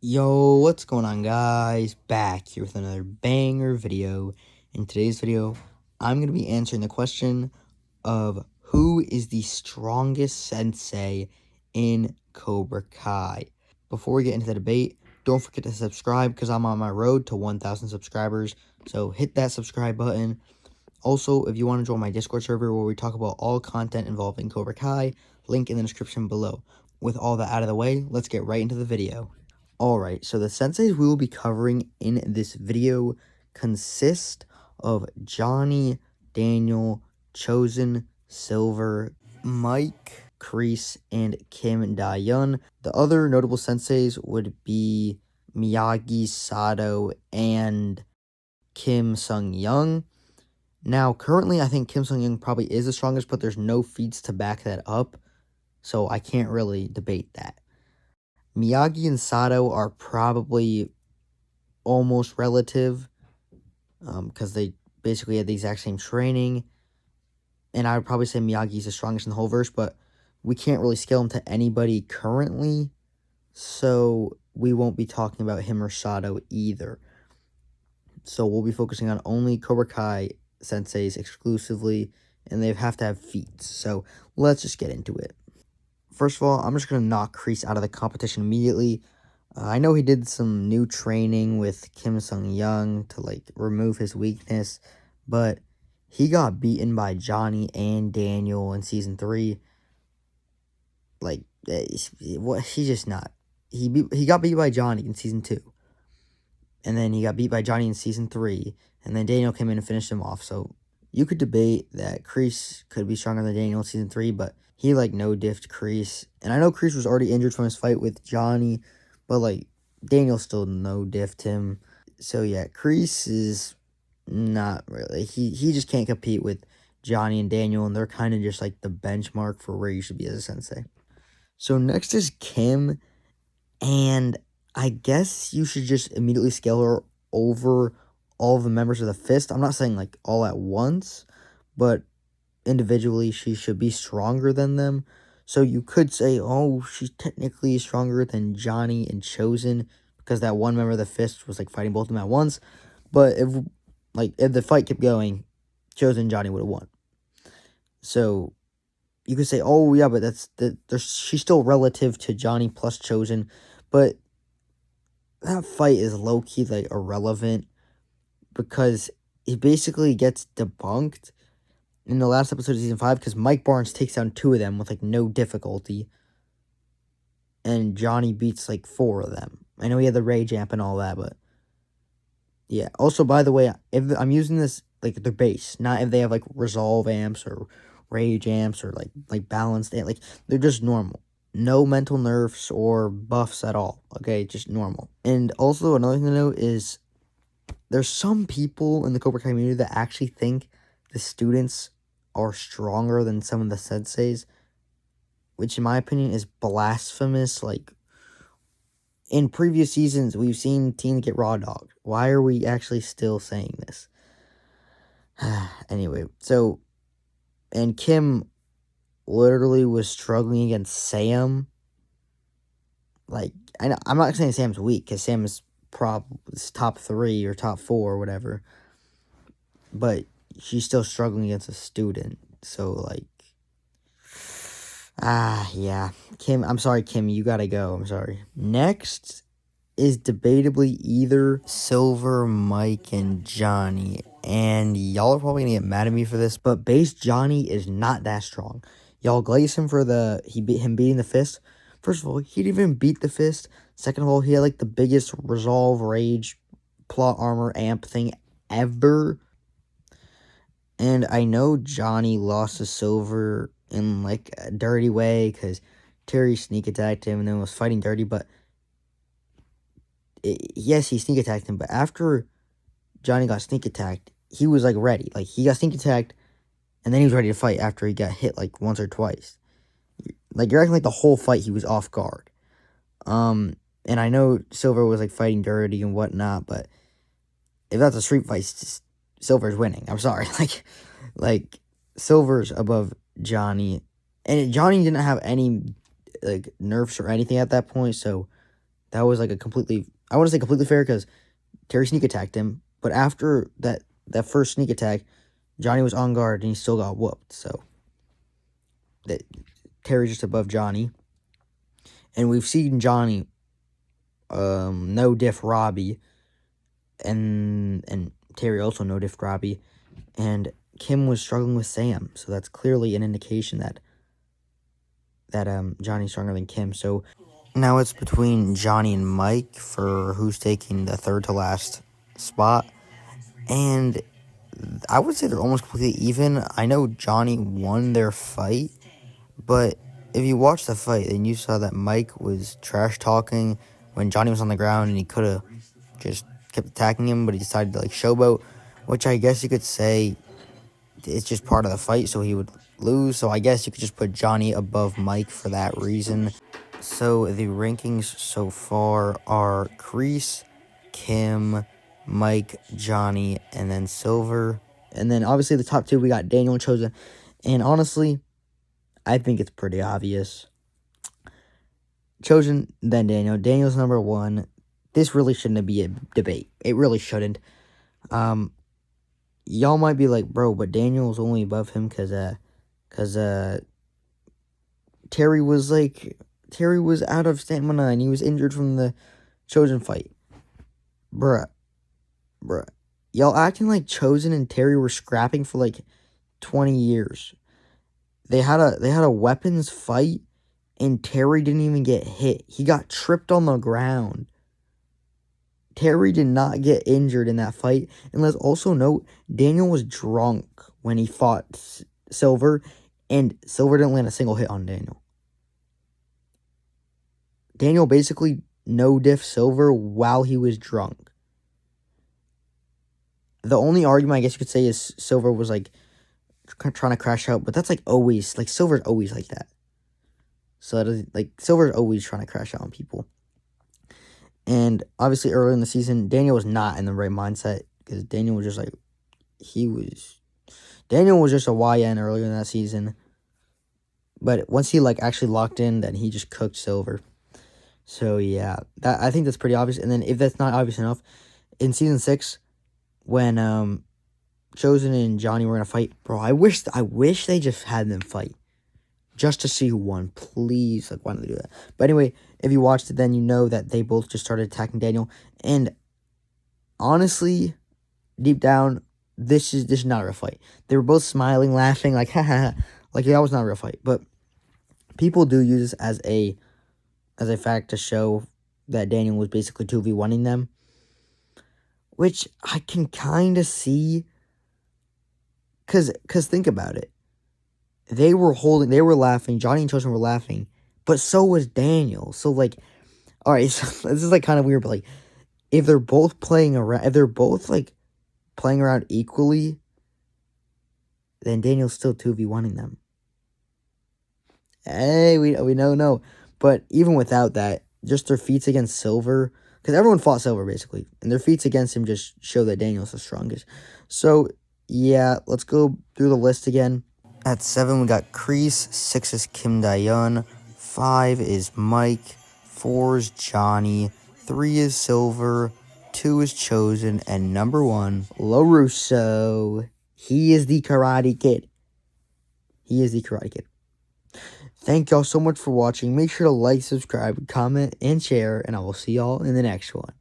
Yo, what's going on, guys? Back here with another banger video. In today's video, I'm going to be answering the question of who is the strongest sensei in Cobra Kai. Before we get into the debate, don't forget to subscribe because I'm on my road to 1,000 subscribers. So hit that subscribe button. Also, if you want to join my Discord server where we talk about all content involving Cobra Kai, link in the description below. With all that out of the way, let's get right into the video. Alright, so the senseis we will be covering in this video consist of Johnny, Daniel, Chosen, Silver, Mike, Kreese, and Kim Da-Eun. The other notable senseis would be Miyagi, Sato, and Kim Sung-young. Now, currently, I think Kim Sung-young probably is the strongest, but there's no feats to back that up, so I can't really debate that. Miyagi and Sato are probably almost relative because they basically had the exact same training. And I would probably say Miyagi's the strongest in the whole verse, but we can't really scale him to anybody currently, so we won't be talking about him or Sato either. So we'll be focusing on only Cobra Kai senseis exclusively, and they have to have feats. So let's just get into it. First of all, I'm just going to knock Kreese out of the competition immediately. I know he did some new training with Kim Sung-young to, remove his weakness, but he got beaten by Johnny and Daniel in Season 3. He's just not. He got beat by Johnny in Season 2. And then he got beat by Johnny in Season 3. And then Daniel came in and finished him off. So you could debate that Kreese could be stronger than Daniel in Season 3, but he, no-diffed Kreese. And I know Kreese was already injured from his fight with Johnny, but, Daniel still no-diffed him. So, yeah, Kreese is not really. He just can't compete with Johnny and Daniel, and they're kind of just, the benchmark for where you should be as a sensei. So, next is Kim, and I guess you should just immediately scale her over all the members of the Fist. I'm not saying, all at once, but individually she should be stronger than them. So you could say, oh, she's technically stronger than Johnny and Chosen because that one member of the Fist was fighting both of them at once. But if the fight kept going, Chosen and Johnny would have won. So you could say, oh yeah, but she's still relative to Johnny plus Chosen, but that fight is low key irrelevant because it basically gets debunked in the last episode of Season 5, because Mike Barnes takes down 2 of them with, no difficulty. And Johnny beats, 4 of them. I know he had the Rage Amp and all that, but... yeah. Also, by the way, if I'm using this, their base, not if they have, Resolve Amps or Rage Amps or, Balanced Amp. They're just normal. No mental nerfs or buffs at all. Okay? Just normal. And also, another thing to note is... there's some people in the Cobra Kai community that actually think the students are stronger than some of the senseis, which in my opinion is blasphemous. In previous seasons, we've seen teens get raw dogged. Why are we actually still saying this? Anyway, and Kim literally was struggling against Sam. I'm not saying Sam's weak, because Sam is top 3 or top 4 or whatever, but she's still struggling against a student. So, yeah. Kim, I'm sorry, Kim, you gotta go. I'm sorry. Next is debatably either Silver, Mike, and Johnny. And y'all are probably gonna get mad at me for this, but base Johnny is not that strong. Y'all glaze him for him beating the Fist. First of all, he didn't even beat the Fist. Second of all, he had, the biggest Resolve, Rage, Plot Armor, Amp thing ever. And I know Johnny lost to Silver in, a dirty way, because Terry sneak attacked him and then was fighting dirty, but... yes, he sneak attacked him, but after Johnny got sneak attacked, he was, ready. He got sneak attacked, and then he was ready to fight after he got hit, once or twice. You're acting the whole fight he was off guard. And I know Silver was, fighting dirty and whatnot, but if that's a street fight, Silver's winning. I'm sorry. Silver's above Johnny. And Johnny didn't have any, nerfs or anything at that point, so That was like a completely, I want to say completely fair because Terry sneak attacked him. But after that first sneak attack, Johnny was on guard and he still got whooped. So that Terry's just above Johnny. And we've seen Johnny no diff Robbie. And Terry also no diff Robbie. And Kim was struggling with Sam. So that's clearly an indication that Johnny's stronger than Kim. So now it's between Johnny and Mike for who's taking the third to last spot. And I would say they're almost completely even. I know Johnny won their fight, but if you watch the fight, then you saw that Mike was trash talking when Johnny was on the ground, and he could have just kept attacking him, but he decided to like showboat, which I guess you could say it's just part of the fight, so he would lose. So I guess you could just put Johnny above Mike for that reason. So the rankings so far are Kreese, Kim, Mike, Johnny, and then Silver. And then obviously the top two, we got Daniel and Chosen. And honestly, I think it's pretty obvious. Chosen, then Daniel. Daniel's number one. This really shouldn't be a debate. It really shouldn't. Y'all might be like, bro, but Daniel's only above him because Terry was out of stamina and he was injured from the Chosen fight. Bruh. Y'all acting like Chosen and Terry were scrapping for like 20 years. They had a weapons fight and Terry didn't even get hit. He got tripped on the ground. Terry did not get injured in that fight. And let's also note, Daniel was drunk when he fought Silver, and Silver didn't land a single hit on Daniel. Daniel basically no-diff Silver while he was drunk. The only argument I guess you could say is Silver was like trying to crash out, but that's like always, like Silver's always like that. So Silver's always trying to crash out on people. And obviously earlier in the season, Daniel was not in the right mindset because Daniel was just like, Daniel was just a YN earlier in that season. But once he like actually locked in, then he just cooked Silver. So yeah, I think that's pretty obvious. And then if that's not obvious enough, in season 6, when Chosen and Johnny were gonna fight, bro, I wish they just had them fight. Just to see who won. Please, like, why don't they do that? But anyway, if you watched it, then you know that they both just started attacking Daniel. And honestly, deep down, this is not a real fight. They were both smiling, laughing, like, ha ha ha. Like, that was not a real fight. But people do use this as a fact to show that Daniel was basically 2v1ing them. Which I can kind of see. Because think about it. They were laughing, Johnny and Chosen were laughing, but so was Daniel. So, like, alright, so this is, like, kind of weird, but, like, if they're both playing around, equally, then Daniel's still 2v1ing them. Hey, we know, no. But even without that, just their feats against Silver, because everyone fought Silver, basically, and their feats against him just show that Daniel's the strongest. So, yeah, let's go through the list again. At 7, we got Kreese. 6 is Kim Da-Eun. 5 is Mike. 4 is Johnny. 3 is Silver. 2 is Chosen. And number 1, LaRusso. He is the Karate Kid. Thank y'all so much for watching. Make sure to like, subscribe, comment, and share. And I will see y'all in the next one.